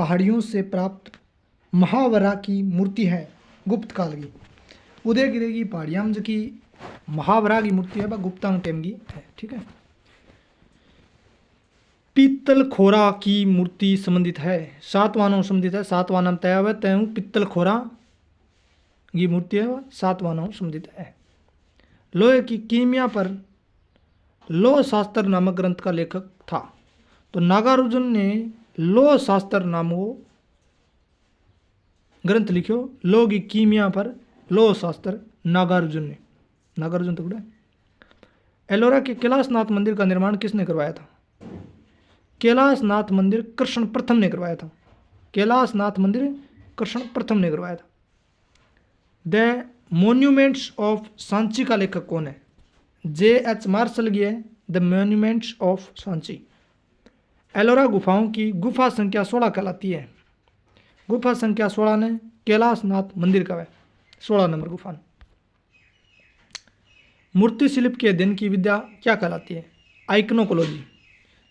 पहाड़ियों से प्राप्त महावरा की मूर्ति है गुप्त काल की। उदयगिरी की पहाड़ियाँ में जो की महावरा की मूर्ति है वह गुप्तांग टाइम की है। ठीक है। पीतल खोरा की मूर्ति संबंधित है, सातवाहनों संबंधित है। सातवाहन तय हुआ तय पीतल खोरा की मूर्ति है वह सातवाहनों संबंधित है। लोहे की कीमिया पर लोह शास्त्र नामक ग्रंथ का लेखक था। तो नागार्जुन ने लोह शास्त्र नामक ग्रंथ लिखो। लोह की कीमिया पर लोह शास्त्र नागार्जुन ने। नागार्जुन तो बड़ा। एलोरा के कैलाशनाथ मंदिर का निर्माण किसने करवाया था? कैलाशनाथ मंदिर कृष्ण प्रथम ने करवाया था। कैलाशनाथ मंदिर कृष्ण प्रथम ने करवाया था। द मॉन्यूमेंट्स ऑफ सांची का लेखक कौन है? J.H. मार्शल की है the monuments of Sanchi. Ellora गुफाओं की गुफा संख्या 16 कहलाती है। गुफा संख्या 16 ने कैलाशनाथ मंदिर का है 16 नंबर गुफा। मूर्ति शिल्प के अध्ययन की विद्या क्या कहलाती है? आइकनोकोलॉजी।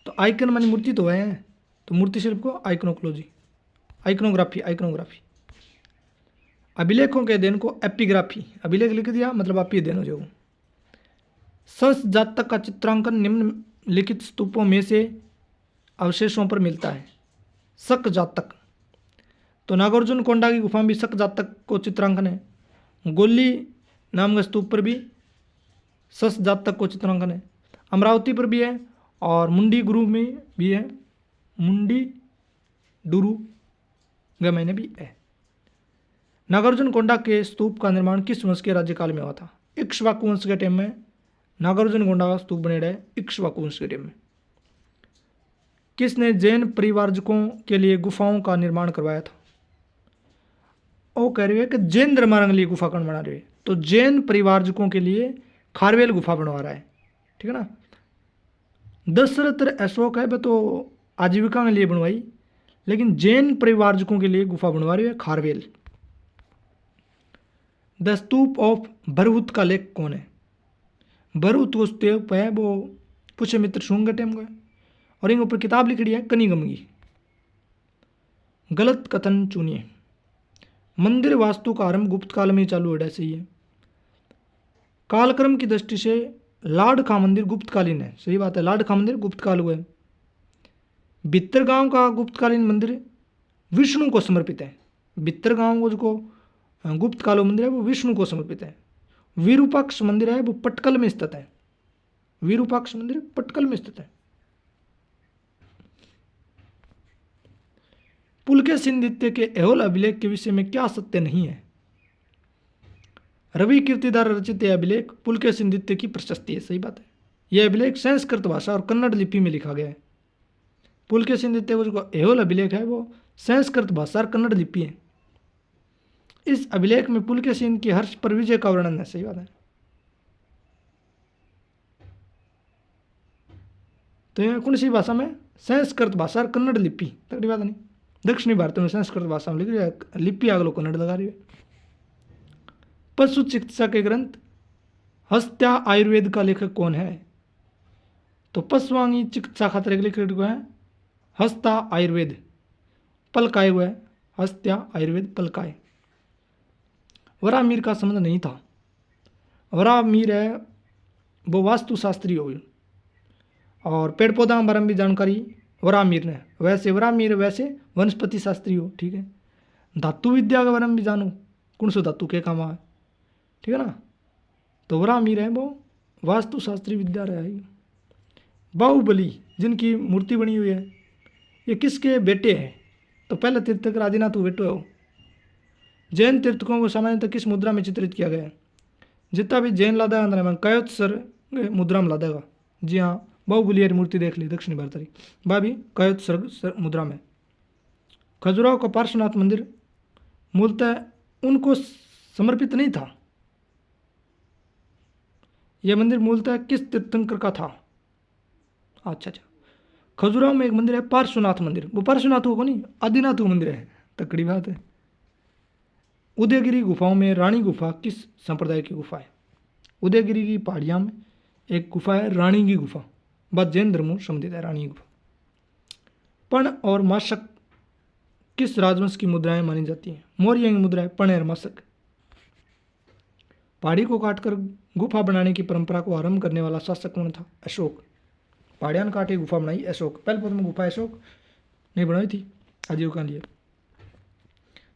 तो आइकन मानी मूर्ति तो है, तो मूर्ति शिल्प को आइकनोकोलॉजी, आइकनोग्राफी। अभिलेखों के अध्ययन को एपिग्राफी। अभिलेख लिख दिया मतलब आप ही अध्ययन हो जाओ। संस जातक का चित्रांकन निम्नलिखित स्तूपों में से अवशेषों पर मिलता है। शक जातक। तो नागार्जुन कोंडा की गुफा में भी शक जातक को चित्रांकन है। गोली नाम के स्तूप पर भी सस जातक को चित्रांकन है। अमरावती पर भी है और मुंडी गुरु में भी है। मुंडी डुरु गमे में भी है। नागार्जुन कोंडा के स्तूप का निर्माण किस वंश के राज्यकाल में हुआ था? इक्ष्वाकु वंश के टाइम में नागार्जुन कोंडा का स्तूप बने रहे इक्ष्वाकु वंश के टाइम में। किसने जैन परिवारजकों के लिए गुफाओं का निर्माण करवाया था? वो कह रही है कि जैन धर्मावलंबी के लिए गुफा कौन बना रहे हैं? तो जैन परिवारजकों के लिए खारवेल गुफा बनवा रहा है। ठीक है ना। दशरथ अशोक है वह तो आजीविका के लिए बनवाई, लेकिन जैन परिवारजकों के लिए गुफा बनवा रही है Kharavela. The stupa of Bharhut का लेख कौन है? भरहुत वो स्तूप है वो पुष्यमित्र शुंग के टाइम का है और इनके ऊपर किताब लिख रही है कनिगम की। गलत कथन चुनिए। मंदिर वास्तु का आरंभ गुप्त काल में चालू होना चाहिए। कालक्रम की दृष्टि से लाडखा मंदिर गुप्तकालीन है। सही बात है, लाडखा मंदिर गुप्तकाल हुआ है। भित्तरगांव का गुप्तकालीन मंदिर विष्णु को समर्पित है। भित्तरगांव को जो गुप्तकाल मंदिर है वो विष्णु को समर्पित है। विरूपाक्ष मंदिर है वो पटकल में स्थित है। विरूपाक्ष मंदिर पटकल में स्थित है। पुलकेशिनदित्य के एहोल अभिलेख के विषय में क्या सत्य नहीं है? रवि कीर्तिदार रचित यह अभिलेख पुलकेशिनदित्य की प्रशस्ति है। सही बात है। यह अभिलेख संस्कृत भाषा और कन्नड़ लिपि में लिखा गया है। पुलकेशिनदित्य को जो एहोल अभिलेख है वो संस्कृत भाषा और कन्नड़ लिपि है। इस अभिलेख में पुलकेशिन के हर्ष पर विजय का वर्णन है। सही बात है। तो यह कौन सी भाषा में? संस्कृत भाषा और कन्नड़ लिपि। तकड़ी बात नहीं। दक्षिणी भारत में संस्कृत भाषा में लिख रही है, लिपि अगलो कन्नड़ लगा रही है। पशु चिकित्सा के ग्रंथ हस्त्या आयुर्वेद का लेखक कौन है? तो पशुआंगी चिकित्सा खातिर के लेखक है हस्ता आयुर्वेद। पलकाय हुआ है हस्त्या आयुर्वेद पलकाय। वरामीर का संबंध नहीं था। वरामीर है वो वास्तुशास्त्री हो गई और पेड़ पौधा के बारे में भी जानकारी वरामीर ने। वैसे वरामीर वैसे वनस्पति शास्त्री हो। ठीक है। धातु विद्या के बारे में भी जानो कौन सा धातु के काम है। ठीक है ना। तो वरामीर है वो वास्तुशास्त्री विद्या रहेगी। बाहुबली जिनकी मूर्ति बनी हुई है ये किसके बेटे हैं? तो पहले तीर्थकर आदिनाथ बेटो है वो। जैन तीर्थकों को सामान्यतः किस मुद्रा में चित्रित किया गया है? जितना भी जैन लादा अंदर कयोत्सर मुद्रा में लादेगा। जी हाँ, बाहुबली मूर्ति देख ली दक्षिणी भारत की भाभी कयोत्सर मुद्रा में। खजुराहो का पार्श्वनाथ मंदिर मूलतः उनको समर्पित नहीं था। यह मंदिर मूलतः किस तीर्थंकर का था? अच्छा, खजुराहो में एक मंदिर है पार्श्वनाथ मंदिर। वो पार्श्वनाथ को नहीं आदिनाथ को मंदिर है। तकड़ी बात है। उदयगिरी गुफाओं में रानी गुफा किस संप्रदाय की गुफा है? उदयगिरी की पहाड़ियाँ में एक गुफा है रानी की गुफा। बात जैन धर्मों संबंधित है रानी की गुफा। पण और माशक किस राजवंश की मुद्राएं मानी जाती हैं? मौर्य की मुद्रा है पणेर मासक। पहाड़ी को काटकर गुफा बनाने की परंपरा को आरंभ करने वाला शासक कौन था? अशोक। पहाड़ियां ने काट के गुफा बनाई अशोक। पहले प्रथम गुफा अशोक ने बनाई थी आजीविका लिए।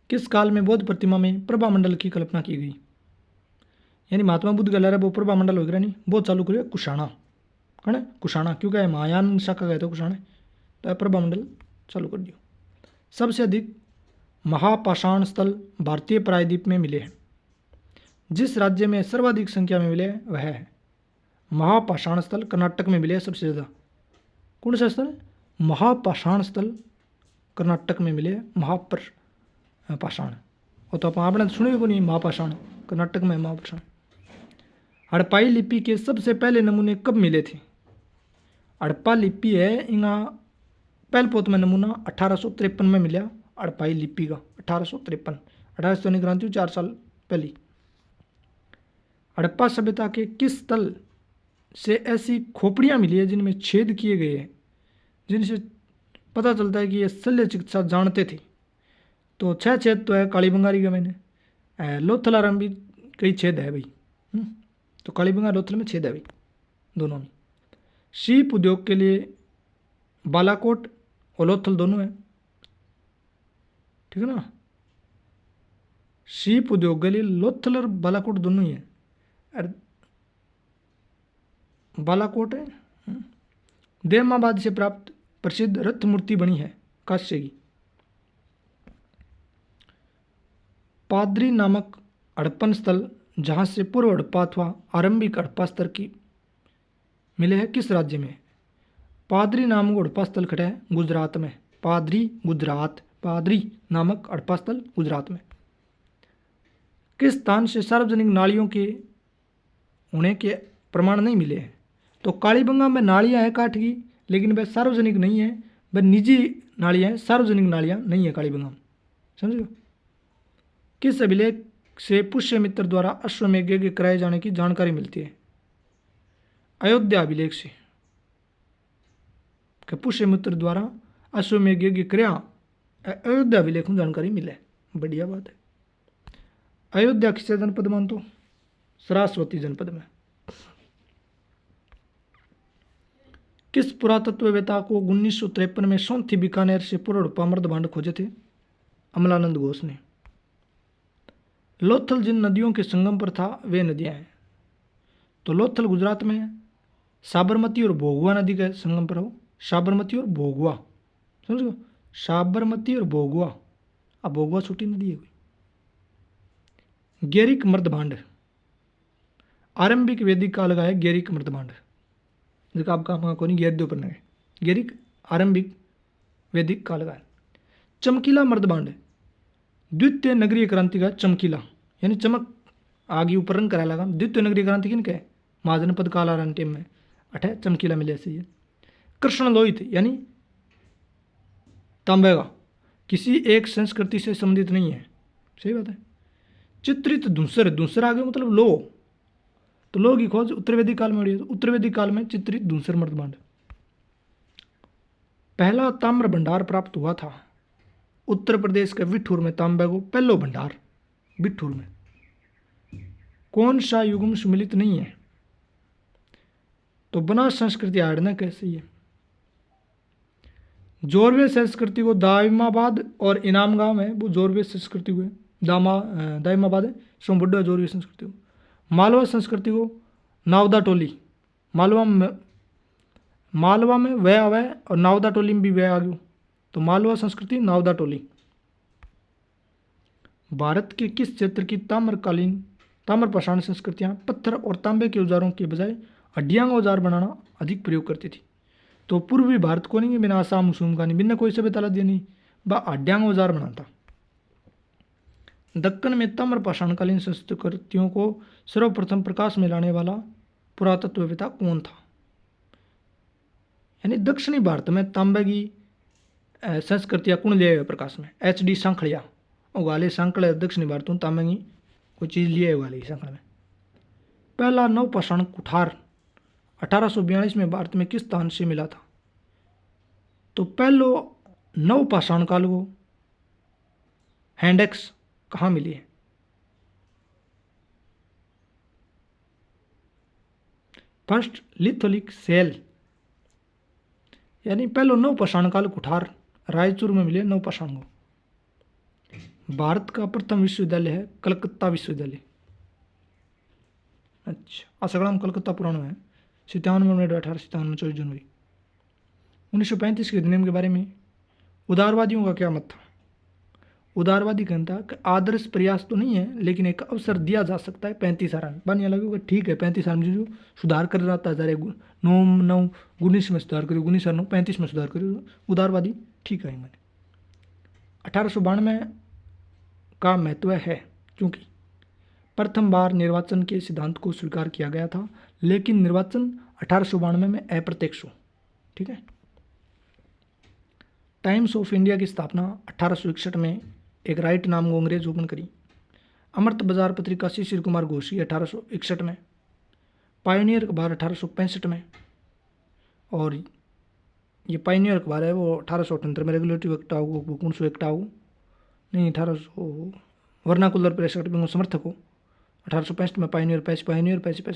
किस काल में बौद्ध प्रतिमा में प्रभा मंडल की कल्पना की गई? यानी महात्मा बुद्ध का लहरा वो प्रभा मंडल हो गया नहीं, वो चालू करिए कुशाणा। कौन है? कुशाणा। क्योंकि महायान शाखा गए थे कुशाणे, तो प्रभा मंडल चालू कर दियो। सबसे अधिक महापाषाण स्थल भारतीय प्रायद्वीप में मिले हैं। जिस राज्य में सर्वाधिक संख्या में मिले वह है महापाषाण स्थल कर्नाटक में मिले सबसे ज़्यादा। कौन सा स्थल? महापाषाण स्थल कर्नाटक में मिले महापाषाण। और तो आपने सुने को नहीं महापाषाण, कर्नाटक में महापाषाण। हड़प्पाई लिपि के सबसे पहले नमूने कब मिले थे? हड़प्पा लिपि है इनका पहल पोत में नमूना 1853 में मिला हड़प्पाई लिपि का। 1853 1800 क्रांति 4 साल पहले। हड़प्पा सभ्यता के किस स्थल से ऐसी खोपड़ियाँ मिली है जिनमें छेद किए गए हैं, जिनसे पता चलता है कि ये शल्य चिकित्सा जानते थे? तो 6 छेद तो है काली बंगारी का मैंने, लोथलाराम भी कई छेद है भाई। तो काली बंगार लोथल में छेद है भाई दोनों में। शीप उद्योग के लिए बालाकोट और लोथल दोनों है, ठीक है ना। शीप उद्योग के लिए लोथल और बालाकोट दोनों ही है। बालाकोट है। देमाबाद से प्राप्त प्रसिद्ध रथ मूर्ति बनी है कांस्य की। पादरी नामक हड़प्पन स्थल जहाँ से पूर्व हड़प्पा अथवा आरंभिक हड़प्पा स्तर की मिले हैं किस राज्य में? पादरी नामक हड़प्पा स्थल खड़ा है गुजरात में। पादरी गुजरात, पादरी नामक हड़प्पा स्थल गुजरात में। किस स्थान से सार्वजनिक नालियों के होने के प्रमाण नहीं मिले हैं? तो कालीबंगा में नालियाँ हैं काठ की, लेकिन वह सार्वजनिक नहीं है, वह निजी नालियाँ हैं, सार्वजनिक नालियाँ नहीं है कालीबंगा में। समझो। किस अभिलेख से पुष्यमित्र द्वारा अश्वमेध यज्ञ कराए जाने की जानकारी मिलती है? अयोध्या अभिलेख से कि पुष्यमित्र द्वारा अश्वमेध यज्ञ कराया, अयोध्या अभिलेख में जानकारी मिले। बढ़िया बात है। अयोध्या किस जनपद में? तो सरस्वती जनपद में। किस पुरातत्ववेत्ता को 1953 में सोंथी बीकानेर से पूर्व हड़प्पा मर्दभांड खोजे थे? अमलानंद घोष ने। लोथल जिन नदियों के संगम पर था वे नदियां हैं? तो लोथल गुजरात में है, साबरमती और भोगवा नदी के संगम पर हो। साबरमती और भोगवा, समझो, साबरमती और भोगवा। अब भोगवा छोटी नदी है कोई। गेरिक मर्दभांड आरंभिक वैदिक काल का है। गेरिक मर्दभांड जो आपका कोनी गैद्यो पर है। गेरिक आरंभिक वैदिक काल का है। चमकीला मर्दभांड द्वितीय नगरीय क्रांति का। चमकीला यानी चमक आगे ऊपर रंग करा लगा। द्वितीय नगरीय क्रांति किन के? महाजनपद कालारन टेम में अठे चमकीला मिले से। कृष्ण लोहित यानी तांबे का, किसी एक संस्कृति से संबंधित नहीं है। सही बात है। चित्रित धूसर, धूसर आगे मतलब लो, तो लो की खोज उत्तर वैदिक काल में हुई। तो उत्तर वैदिक काल में चित्रित धूसर मर्दभांड। पहला ताम्र भंडार प्राप्त हुआ था उत्तर प्रदेश के बिठूर में। तांबे को पहलो भंडार बिठूर में। कौन सा युग्म सम्मिलित नहीं है? तो बनास संस्कृति आड़ना कैसी है? जोरवे संस्कृति को दाइमाबाद और इनाम गांव है वो जोरवे संस्कृति को है। दाइमाबाद है सो बुड्ढा जोरवे संस्कृति को। मालवा संस्कृति को नावदा टोली। मालवा में वह आवे और नावदा टोली में भी वह आ गयो। तो मालवा संस्कृति नावदा टोली। भारत के किस क्षेत्र की ताम्रपाषाण संस्कृतियां पत्थर और तांबे के औजारों के बजाय हड्डियां का औजार बनाना अधिक प्रयोग करती थी? तो पूर्वी भारत को नहीं, बिना आसाम उसूम का नहीं, बिना कोई सभ्यता दिया नहीं, वह हड्डियां का औजार बनाता। दक्कन में ताम्रपाषाणकालीन संस्कृतियों को सर्वप्रथम प्रकाश में लाने वाला पुरातत्ववेत्ता कौन था? यानी दक्षिणी भारत में तांबे की संस्कृतियाँ कौन ले आए प्रकाश में? HD सांखड़िया उगाले सांकड़ दक्षिणी भारत में तांबे की कोई चीज़ लिए उगाले सांकड़ में। पहला नवपाषाण कुठार 1842 में भारत में किस स्थान से मिला था? तो पहलो नवपाषाण काल को हैंड एक्स कहाँ मिली है? फर्स्ट लिथोलिक सेल यानी पहलो नवपाषाण काल कुठार रायचूर में मिले नवपाषाण को। भारत का प्रथम विश्वविद्यालय है कलकत्ता विश्वविद्यालय। अच्छा, आ सगड़ा में कलकत्ता पुराना है। 57 में 1857 24 जनवरी। 1935 के अधिनियम के बारे में उदारवादियों का क्या मत था? उदारवादी कहता कि आदर्श प्रयास तो नहीं है लेकिन एक अवसर दिया जा सकता है 35 आराम बानिया लगेगा ठीक है 35 आराम जो सुधार कर रहा था जा 9 19 में सुधार करो 19 9 35 में सुधार करो उदारवादी ठीक है। मैंने 1892 का महत्व है क्योंकि प्रथम बार निर्वाचन के सिद्धांत को स्वीकार किया गया था लेकिन निर्वाचन 1892 में अप्रत्यक्ष हो। ठीक है। टाइम्स ऑफ इंडिया की स्थापना 1861 में एक राइट नाम को अंग्रेज ओपन करी। अमृत बाजार पत्रिका शिशिर कुमार घोषी 1861 में। पायनियर अखबार 1865 में। और ये पायनियर अखबार है वो 1878 में रेगुलेटरी एक्ट आओ 1951 नहीं 1800 वर्नाकुलर प्रेस एक्ट में समर्थक हो 1865 में पायनियर पैसे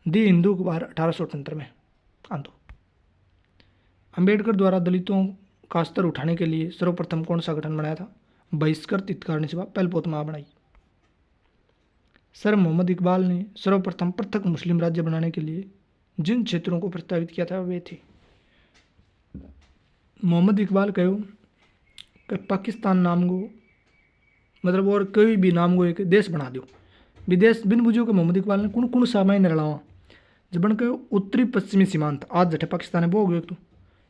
दी हिंदू अखबार 1878 में आंदो। अंबेडकर द्वारा दलितों का स्तर उठाने के लिए सर्वप्रथम कौन सा गठन बनाया था? बहिष्कृत हितकारिणी सभा पहलपोतमा बनाई। सर मोहम्मद इकबाल ने सर्वप्रथम पृथक मुस्लिम राज्य बनाने के लिए जिन क्षेत्रों को प्रस्तावित किया था वे थे। मोहम्मद इकबाल कहो कि पाकिस्तान नाम को मतलब और कोई भी नाम को एक देश बना दो विदेश बिन बुझो के मोहम्मद इकबाल ने कुण कुण सा महीने रलावा जब बन के उत्तरी पश्चिमी सीमांत आज जठे पाकिस्तान है वो हो गया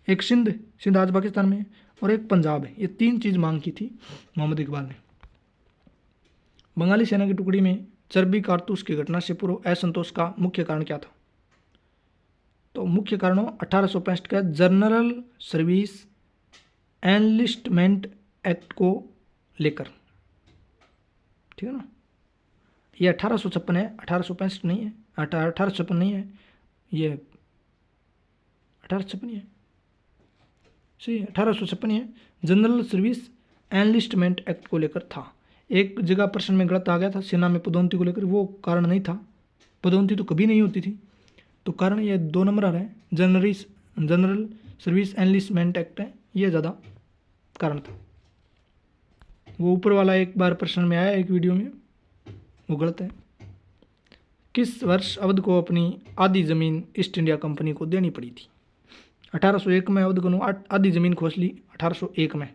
एक सिंध आज पाकिस्तान में और एक पंजाब है। ये 3 चीज़ मांग की थी मोहम्मद इकबाल ने। बंगाली सेना की टुकड़ी में चर्बी कारतूस की घटना से पूर्व असंतोष का मुख्य कारण क्या था? तो मुख्य कारणों 1865 का जनरल सर्विस एनलिस्टमेंट एक्ट को लेकर। ठीक है ना। ये 1856 है 1865 नहीं है 1856 नहीं है ये 1856 है सही 1856 है। जनरल सर्विस एनलिस्टमेंट एक्ट को लेकर था। एक जगह प्रश्न में गलत आ गया था सेना में पदोन्नति को लेकर वो कारण नहीं था पदोन्नति तो कभी नहीं होती थी तो कारण ये 2 नंबर आ रहा है जनरल सर्विस एनलिस्टमेंट एक्ट है ये ज़्यादा कारण था। वो ऊपर वाला एक बार प्रश्न में आया एक वीडियो में वो गलत है। किस वर्ष अवध को अपनी आधी ज़मीन ईस्ट इंडिया कंपनी को देनी पड़ी थी? 1801 में अवध को आधी ज़मीन खोस ली 1801 में।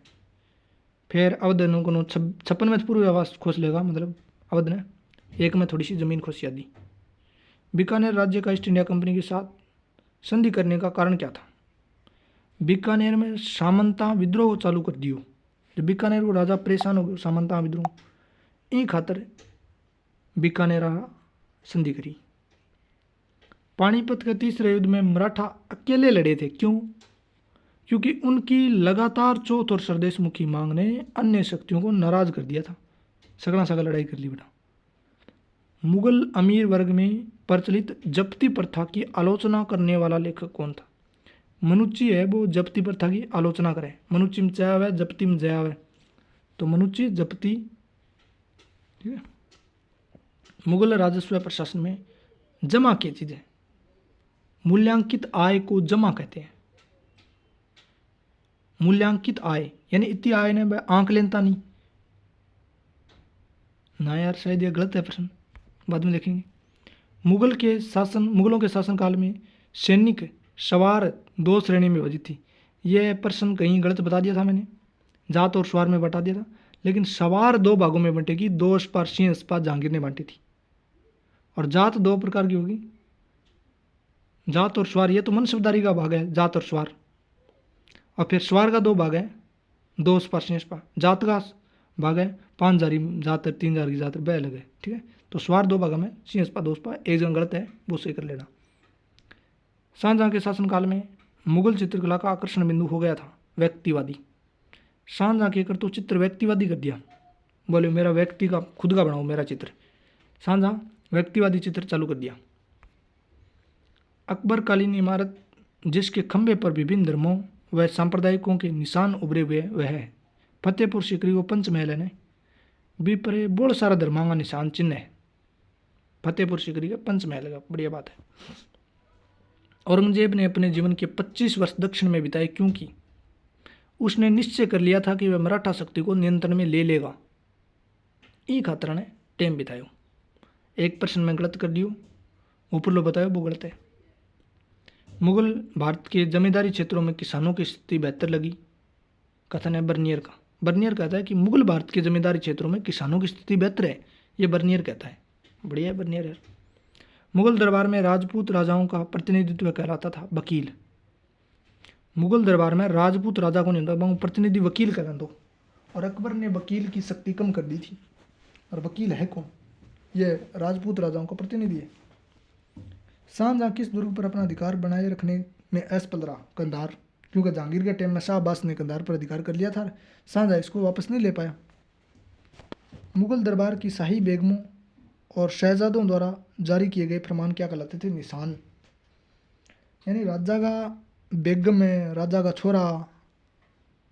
फिर अवध को 56 में पूर्व आवास खोस लेगा मतलब अवध ने 1 में थोड़ी सी ज़मीन खोसी आदि। बीकानेर राज्य का ईस्ट इंडिया कंपनी के साथ संधि करने का कारण क्या था? बीकानेर में सामंता विद्रोह चालू कर दियो जब बीकानेर को राजा परेशान हो गए सामंता विद्रोह इन खातर बीकानेर संधि करी। पानीपत के तीसरे युद्ध में मराठा अकेले लड़े थे क्यों? क्योंकि उनकी लगातार चौथ और सरदेशमुखी मांग ने अन्य शक्तियों को नाराज कर दिया था। सगड़ा सगड़ा लड़ाई कर ली बेटा। मुगल अमीर वर्ग में प्रचलित जप्ती प्रथा की आलोचना करने वाला लेखक कौन था? मनुची है वो जप्ती प्रथा की आलोचना करे। मनुची में जया है जप्ती में जया है तो मनुची जप्ती। ठीक है। मुगल राजस्व प्रशासन में जमा की चीजें मूल्यांकित आय को जमा कहते हैं। मूल्यांकित आय यानी इतनी आय ने आंक लेता नहीं ना यार शायद ये गलत है प्रश्न बाद में देखेंगे। मुगलों के शासन काल में सैनिक सवार 2 श्रेणी में विभाजित थी। यह प्रश्न कहीं गलत बता दिया था मैंने जात और सवार में बता दिया था लेकिन सवार 2 भागों में बंटेगी 2 अस्पार सिंह अस्पार जहांगीर ने बांटी थी। और जात 2 प्रकार की होगी जात और सवार। ये तो मनसबदारी का भाग है जात और सवार और फिर सवार का 2 भाग है 2 अस्पार सिंह अस्पार। जात का भाग है 5 जारी जातर 3 जार की जातर वह अलग है। ठीक है। तो सवार 2 भागों में सिंह अस्पार 2 अस्पार एक जगह गलत है वो सही कर लेना। शाहजहां के शासनकाल में मुगल चित्रकला का आकर्षण बिंदु हो गया था व्यक्तिवादी। शाहजहां के कर तो चित्र व्यक्तिवादी कर दिया बोले मेरा व्यक्ति का खुद का बनाओ मेरा चित्र। शाहजहां व्यक्तिवादी चित्र चालू कर दिया। अकबरकालीन इमारत जिसके खंभे पर विभिन्न धर्मों व सांप्रदायिकों के निशान उभरे हुए वह है फतेहपुर सीकरी को पंचमहल है ने बी पर बहुत सारा धर्मां का निशान चिन्ह है। फतेहपुर सीकरी का पंचमहल का बढ़िया बात है। औरंगजेब ने अपने जीवन के 25 वर्ष दक्षिण में बिताए क्योंकि उसने निश्चय कर लिया था कि वह मराठा शक्ति को नियंत्रण में ले लेगा। ई खातर ने टाइम बितायो। एक प्रश्न में गलत कर दियो, ऊपर लो बतायो वो गलत है। मुगल भारत के जमींदारी क्षेत्रों में किसानों की स्थिति बेहतर लगी। कथन है बर्नियर का। बर्नियर कहता है कि मुगल भारत के जमींदारी क्षेत्रों में किसानों की स्थिति बेहतर है, ये बर्नियर कहता है। बढ़िया है बर्नियर यार। मुगल दरबार में राजपूत राजाओं का प्रतिनिधित्व कहलाता था वकील। मुगल दरबार में राजपूत राजा को नहीं होता, प्रतिनिधि वकील कहना दो। और अकबर ने वकील की शक्ति कम कर दी थी। और वकील है कौन? ये राजपूत राजाओं का प्रतिनिधि है। शाहजहां किस दुर्ग पर अपना अधिकार बनाए रखने में असफल रहा? कंधार, क्योंकि जहांगीर के टाइम में शाह अब्बास ने कंधार पर अधिकार कर लिया था। शाहजहां इसको वापस नहीं ले पाया। मुगल दरबार की शाही बेगमों और शहजादों द्वारा जारी किए गए फरमान क्या कहलाते थे? निशान। यानी राजा का बेगम है, राजा का छोरा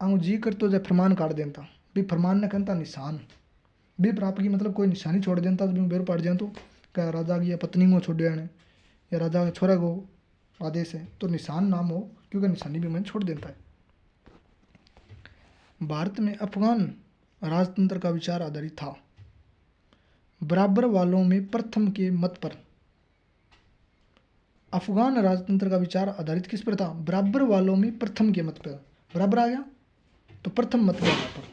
आऊँ जी कर तो जब फरमान काट देता भी फरमान ने कहता निशान भी प्राप्त की मतलब कोई निशानी छोड़ देता तो बेर पड़ जाए तो क्या राजा की या पत्नी को छोड़ देने या राजा के छोरा को आदेश है तो निशान नाम हो, क्योंकि निशानी भी मैंने छोड़ देता है। भारत में अफगान राजतंत्र का विचार आधारित था। बराबर वालों में प्रथम के मत पर। अफगान राजतंत्र का विचार आधारित किस पर था? बराबर वालों में प्रथम के मत पर। बराबर आ गया तो प्रथम मत के आधार पर।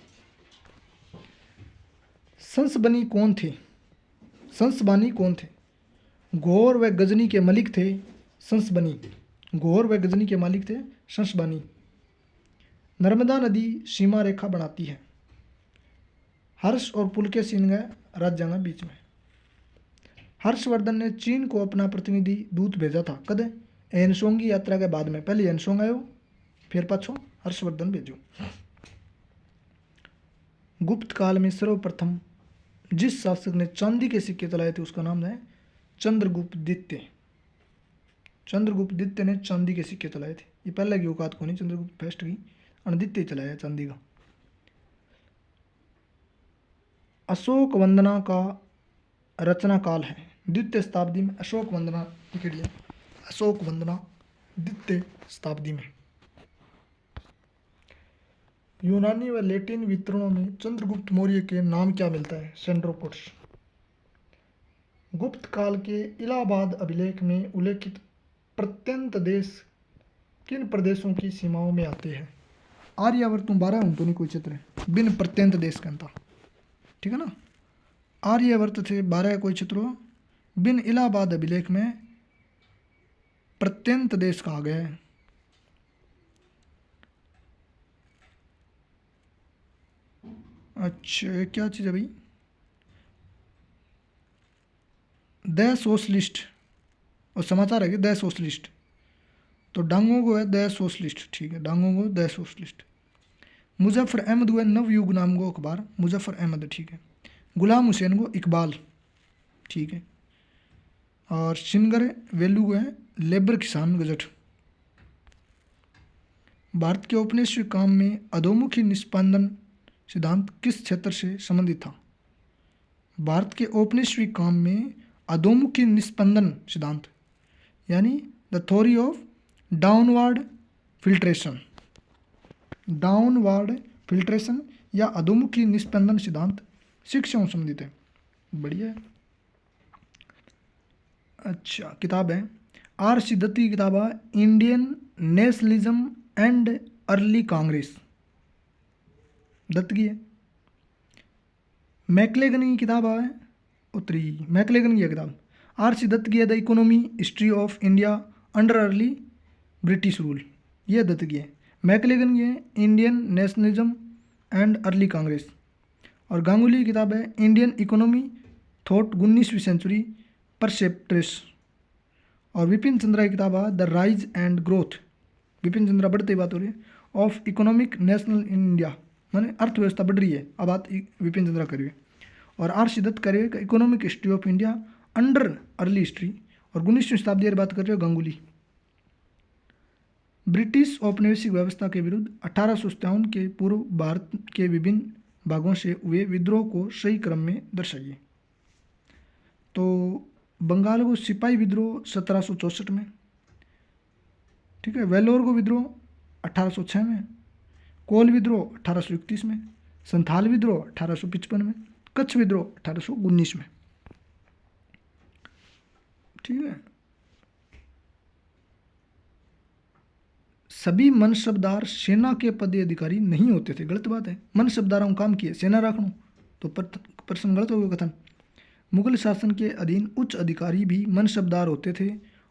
संसबनी कौन थे? संसबानी कौन थे? घोर व गजनी के मलिक थे संसबनी। घोर व गजनी के मालिक थे संसबानी। नर्मदा नदी सीमा रेखा बनाती है। हर्ष और पुलकेशिन गए राज्यांगा बीच में। हर्षवर्धन ने चीन को अपना प्रतिनिधि दूत भेजा था कद? एनसोंगी यात्रा के बाद में। पहले एनसोंग आयो फिर पाछो हर्षवर्धन भेजो। गुप्त काल में सर्वप्रथम जिस शासक ने चांदी के सिक्के चलाए थे उसका नाम है चंद्रगुप्त द्वितीय। चंद्रगुप्त द्वितीय ने चांदी के सिक्के चलाए थे। ये पहले की औकात को नहीं, चंद्रगुप्त फर्स्ट की द्वितीय चलाया चांदी का। अशोक वंदना का रचना काल है द्वितीय शताब्दी में। अशोक वंदना लिख लिया, अशोक वंदना द्वितीय शताब्दी में। यूनानी व लैटिन वितरणों में चंद्रगुप्त मौर्य के नाम क्या मिलता है? सेंड्रोपुट्स। गुप्त काल के इलाहाबाद अभिलेख में उल्लेखित प्रत्यंत देश किन प्रदेशों की सीमाओं में आते हैं? आर्यावर्त 12 हूँ तो नहीं कोई चित्र है बिन प्रत्यंत देश कहता, ठीक है ना। आर्यावर्त थे 12 कोई चित्रों बिन इलाहाबाद अभिलेख में प्रत्यंत देश कहा गया है। अच्छा क्या चीज़ है भाई? द सोशलिस्ट और समाचार है कि द सोशलिस्ट, तो डांगों को है द सोशलिस्ट, ठीक है, डांगों को द सोशलिस्ट। मुजफ्फर अहमद को है नवयुग नाम को अखबार, मुजफ्फर अहमद, ठीक है। गुलाम हुसैन को इकबाल, ठीक है। और सिनगर वेलू को है लेबर किसान गजट। भारत के औपनिवेशिक काम में अधोमुखी निष्पादन सिद्धांत किस क्षेत्र से संबंधित था? भारत के औपनिवेशिक काम में अधोमुखी निष्पंदन सिद्धांत यानी the theory of downward filtration, downward filtration या अधोमुखी निष्पंदन सिद्धांत शिक्षा से संबंधित है। बढ़िया है। अच्छा किताब है आर सी दत्ती की किताब है Indian nationalism and early Congress, Dutt की है। मैकलेगन की किताब है उत्तरी, मैकलेगन की किताब आर सी दत्त की है the economy history of India under early British rule, ये दत्त की है। मैकलेगन की है Indian nationalism and early Congress. और गांगुली की किताब है इंडियन इकोनॉमी थॉट 19वीं सेंचुरी परसेप्ट्रेस। और विपिन चंद्रा की किताब है the rise and growth, Vipin Chandra बढ़ते बात हो रही है, of economic national in India, माने अर्थव्यवस्था बढ़ रही है अब बात विपिन चंद्रा करिए। और आर सी दत्त करिए economic history of India under early history. और 19वीं शताब्दी की बात कर रहे हो गांगुली। ब्रिटिश औपनिवेशिक व्यवस्था के विरुद्ध 1857 के पूर्व भारत के विभिन्न भागों से हुए विद्रोह को सही क्रम में दर्शाइए। तो बंगाल को सिपाही विद्रोह 1764 में, ठीक है। वेल्लोर को विद्रोह 1806 में, कोल विद्रोह 1831 में, संथाल विद्रोह 1855 में, कच्छ विद्रोह 1819 में, ठीक है। सभी मनसबदार सेना के पदाधिकारी नहीं होते थे, गलत बात है। मनसबदारों काम किए सेना रखनो, तो प्रश्न गलत हो गया कथन। मुगल शासन के अधीन उच्च अधिकारी भी मनसबदार होते थे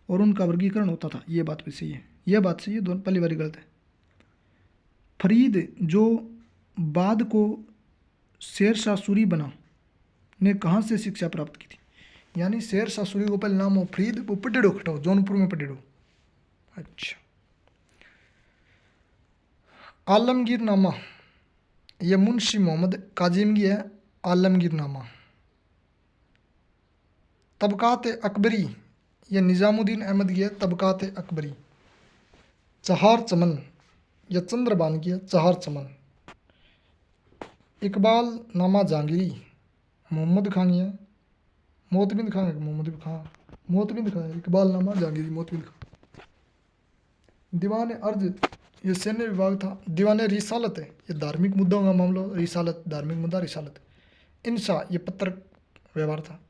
और उनका वर्गीकरण होता था, ये बात भी सही है, यह बात सही है, दोनों पहली बारी गलत है। फरीद जो बाद को शेरशाह सूरी बना ने कहाँ से शिक्षा प्राप्त की थी? यानी शेरशाह सूरी को पहले नाम हो फरीद, वो पटेड़ो खटाओ, जौनपुर में पटेड़ो। अच्छा, आलमगीरनामा, यह मुंशी मोहम्मद काजिम की है। आलमगीरनामा। तबकात अकबरी, यह निज़ामुद्दीन अहमद की है। तबकात अकबरी। चहार चमन, यह चंद्रबान की है। चहार चमन। इकबाल नामा जहांगीरी, मोहम्मद खान की है। मोतबिंद खान है, मोहम्मद खान, मोतबिंद खान है। इकबाल नामा जहांगीरी, मोतबिंद खान। दीवान अर्ज, ये सैन्य विभाग था। दीवान रिसालत है, ये धार्मिक मुद्दों का मामला। रिसालत धार्मिक मुद्दा, रिसालत। इंशा, ये पत्र व्यवहार था।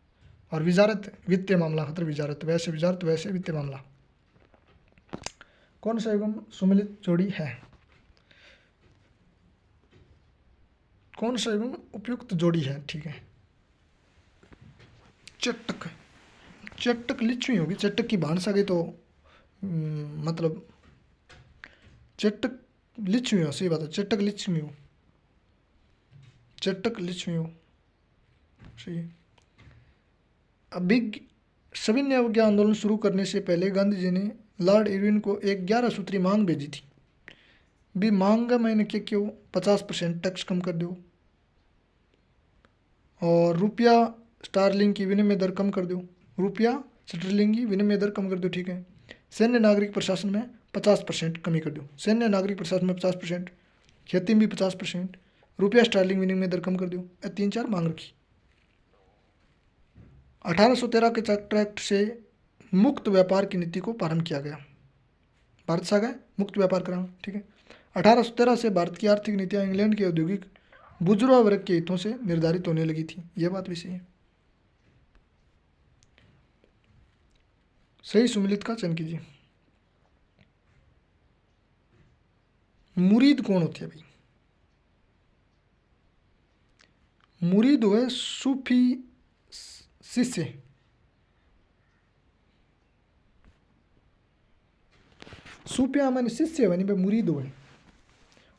और विजारत वित्तीय मामला खातर विजारत, वैसे विजारत वैसे वित्तीय मामला। कौन सा एवं सुमिलित जोड़ी है? कौन सा एवं उपयुक्त जोड़ी है? ठीक है, चटक। चटक लिच्छवी होगी, चटक की भानसा गई तो मतलब चटक लिच्छवी हो, सही बात है। चटक लिच्छवी हो, चटक लिच्छवी हो, सही है। अभिज्ञ सविनय अवज्ञा आंदोलन शुरू करने से पहले गांधी जी ने लॉर्ड इरविन को एक 11 सूत्री मांग भेजी थी। भी मांग मैंने क्या क्यों 50% टैक्स कम कर दो, और रुपया स्टारलिंग की विनिमय दर कम कर दो। रुपया स्टारलिंग की विनिमय दर कम कर दो, ठीक है। सैन्य नागरिक प्रशासन में 50% कमी कर दो। सैन्य नागरिक प्रशासन में 50%, खेती में भी 50%, रुपया स्टारलिंग विनिमय दर कम कर दो। 3-4 मांग रखी। 1813 के ट्रैक्ट से मुक्त व्यापार की नीति को प्रारंभ किया गया। भारत से आ गए मुक्त व्यापार कराना, ठीक है। 1813 से भारत की आर्थिक नीतियाँ इंग्लैंड के औद्योगिक बुजुर्ग वर्ग के हितों से निर्धारित होने लगी थी, यह बात भी सही है। सही सुमिलित का चयन कीजिए। मुरीद कौन होती है भाई? मुरीद हुए सूफी शिष्य। सूफिया मैंने शिष्य हुए नहीं भाई, मुरीद हुए।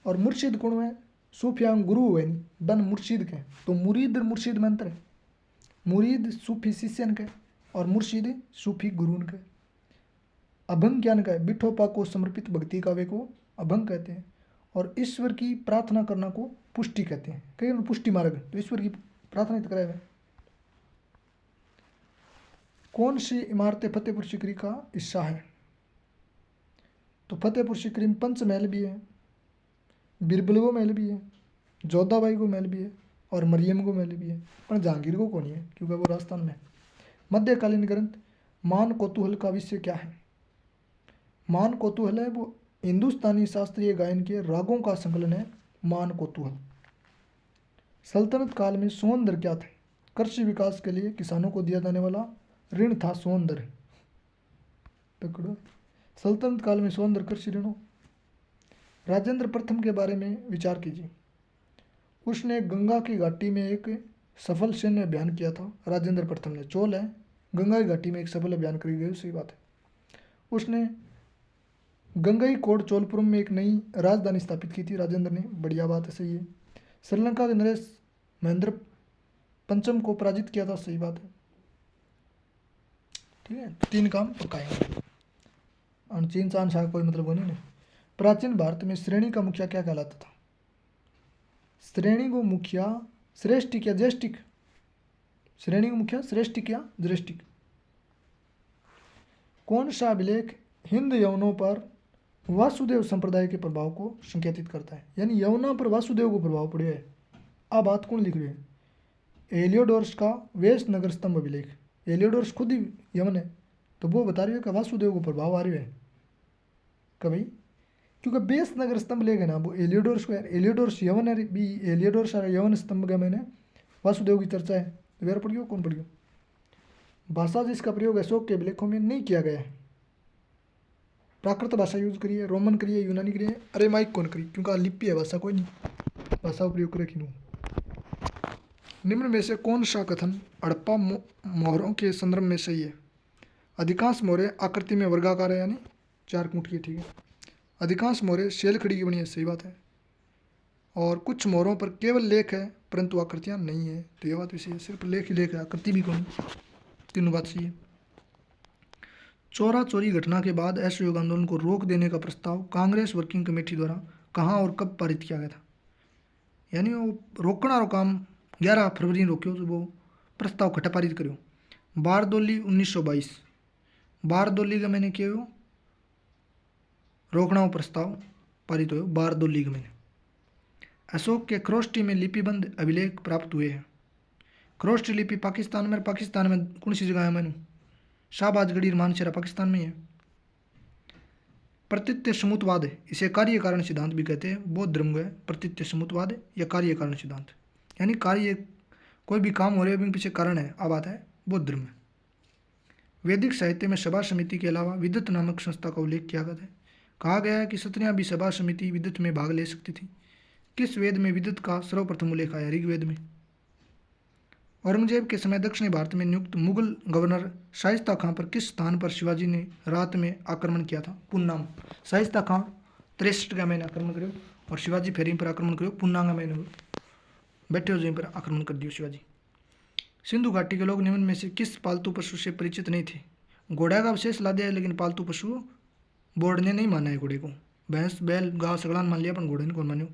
और मुर्शिद कौन हुए? सूफिया गुरु हुए नहीं, बन मुर्शिद के। तो मुरीद मुर्शिद में अंतर है। मुरीद सूफी शिष्यन के और मुर्शिद सूफी गुरुन के। अभंग ज्ञान का है, बिठोपा को समर्पित भक्ति काव्य को अभंग कहते हैं। और ईश्वर की प्रार्थना करना को पुष्टि कहते हैं। कई पुष्टि मार्ग, तो ईश्वर की प्रार्थना तो कराए। कौन सी इमारतें फतेहपुर सीकरी का हिस्सा है? तो फतेहपुर सीकरी में पंचमहल भी है, बिरबल महल भी है, जोधाबाई को महल भी है, और मरियम को महल भी है। पर जहांगीर को कौन है, क्योंकि वो राजस्थान में है। मध्यकालीन ग्रंथ मान कौतूहल का विषय क्या है? मान कौतूहल है वो हिंदुस्तानी शास्त्रीय गायन के रागों का संकलन है, मान कौतूहल। सल्तनत काल में सोन दर क्या थे? कृषि विकास के लिए किसानों को दिया जाने वाला ऋण था सोन दर। पकड़ो, सल्तनत काल में सोन दर कृषि ऋणों। राजेंद्र प्रथम के बारे में विचार कीजिए। उसने गंगा की घाटी में एक सफल सैन्य अभियान किया था। राजेंद्र प्रथम ने, चोल है, गंगा की घाटी में एक सफल अभियान करी गई, सही बात है। उसने गंगाई कोट चोलपुर में एक नई राजधानी स्थापित की थी राजेंद्र ने, बढ़िया बात है, सही है। श्रीलंका के नरेश महेंद्र पंचम को पराजित किया था, सही बात है, ठीक है। 3 काम पकाएंगे। अनचीन चांद शाह कोई मतलब नहीं। प्राचीन भारत में श्रेणी का मुखिया क्या कहलाता था? श्रेणी को मुखिया श्रेष्ठिक या ज्येष्ठिक? श्रेणी को मुखिया श्रेष्ठिक या ज्येष्ठिक? कौन सा अभिलेख हिंद यवनों पर वासुदेव संप्रदाय के प्रभाव को संकेतित करता है, यानी यमुना पर वासुदेव को प्रभाव पड़े है। आ बात कौन लिख रही है? एलियोडोरस का वेश नगर स्तंभ अभिलेख। एलियोडोरस खुद ही यमन है, तो वो बता रही है कि वासुदेव को प्रभाव आ रही है कभी, क्योंकि बेस नगर स्तंभ लेगा ना वो एलियोडोरस को, एलियोडोरस यवन है भी, एलियोडोरस यवन स्तंभ का मैंने वासुदेव की चर्चा है, तो वेर पढ़ियो कौन पढ़ियो। भाषा जिसका प्रयोग अशोक के अभिलेखों में नहीं किया गया है, प्राकृत भाषा यूज करिए, रोमन करिए, यूनानी करिए, अरेमाइक कौन करिए, क्योंकि लिपि है भाषा कोई नहीं, भाषा का प्रयोग करे कि निम्न में से कौन सा कथन हड़प्पा मोहरों के संदर्भ में सही है? अधिकांश मोहरें आकृति में वर्गाकार है, यानी चार कूट की, ठीक है। अधिकांश मोहरें शैल खड़ी की बनी है, सही बात है। और कुछ मोहरों पर केवल लेख है परंतु आकृतियाँ नहीं है, तो यह बात भी सही है, सिर्फ लेख ही लेख है, आकृति भी कौन, तीनों बात सही है। चोरा चोरी घटना के बाद असहयोग आंदोलन को रोक देने का प्रस्ताव कांग्रेस वर्किंग कमेटी द्वारा कहाँ और कब पारित किया गया था? यानी वो रोकना रो काम 11 फरवरी रोक्यो, तो वो प्रस्ताव खटा पारित करो। बारदोली 1922, बारदोली का मैंने क्यों रोकना प्रस्ताव पारित हो, बारदोली का मैंने। अशोक के खरोष्टी में लिपिबंध अभिलेख प्राप्त हुए हैं। खरोष्टी लिपि पाकिस्तान में कौन सी जगह है? मैंने शाहबाजगढ़ी मानसेरा पाकिस्तान में है। प्रतीत्य समूतवाद है, इसे कार्य कारण सिद्धांत भी कहते हैं, बौद्ध धर्म का प्रतीत्य समूतवाद या कार्य कारण सिद्धांत, यानी कार्य कोई भी काम हो रहे हैं पीछे कारण है, अब आता है बौद्ध धर्म में। वैदिक साहित्य में सभा समिति के अलावा विद्वत नामक संस्था का उल्लेख किया गया है। कहा गया है कि स्त्रियां भी सभा समिति विद्वत में भाग ले सकती थी। किस वेद में विद्वत का सर्वप्रथम उल्लेख आया? ऋग्वेद में। औरंगजेब के समय दक्षिणी भारत में नियुक्त मुगल गवर्नर शाइस्ता खां पर किस स्थान पर शिवाजी ने रात में आक्रमण किया था? पुन्नाम। शाइस्ता खां 63 का मैंने आक्रमण करो और शिवाजी फेरी पर आक्रमण करो, पुन्ना का मैंने बैठे हो पर आक्रमण कर दियो शिवाजी। सिंधु घाटी के लोग निम्न में से किस पालतू पशु से परिचित नहीं थे? घोड़ा का विशेष ला दिया है, लेकिन पालतू पशु बोर्ड ने नहीं माना है घोड़े को। भैंस बैल गाय सगलान मान लिया, पर घोड़े ने कौन मान्यो।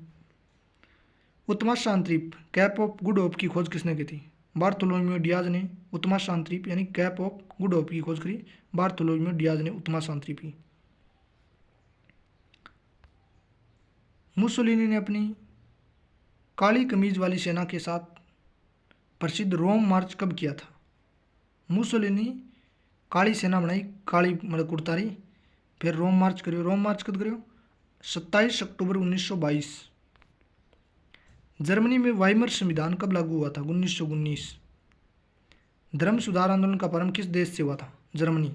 उत्तमाशांत द्वीप कैप ऑफ गुड होप की खोज किसने की थी? बार्थोलोम्यू डियाज ने उत्तमाशांत द्वीप यानी कैप ऑफ गुड होप की खोज करी, बार्थोलोम्यू डियाज ने उत्तमाशांत द्वीप की। मुसोलिनी ने अपनी काली कमीज वाली सेना के साथ प्रसिद्ध रोम मार्च कब किया था? मुसोलिनी काली सेना बनाई, काली मतलब कुर्तारी, फिर रोम मार्च करियो। रोम मार्च कब करियो? 27 अक्टूबर 1922। जर्मनी में वाइमर संविधान कब लागू हुआ था? 1919। धर्म सुधार आंदोलन का प्रारंभ किस देश से हुआ था? जर्मनी,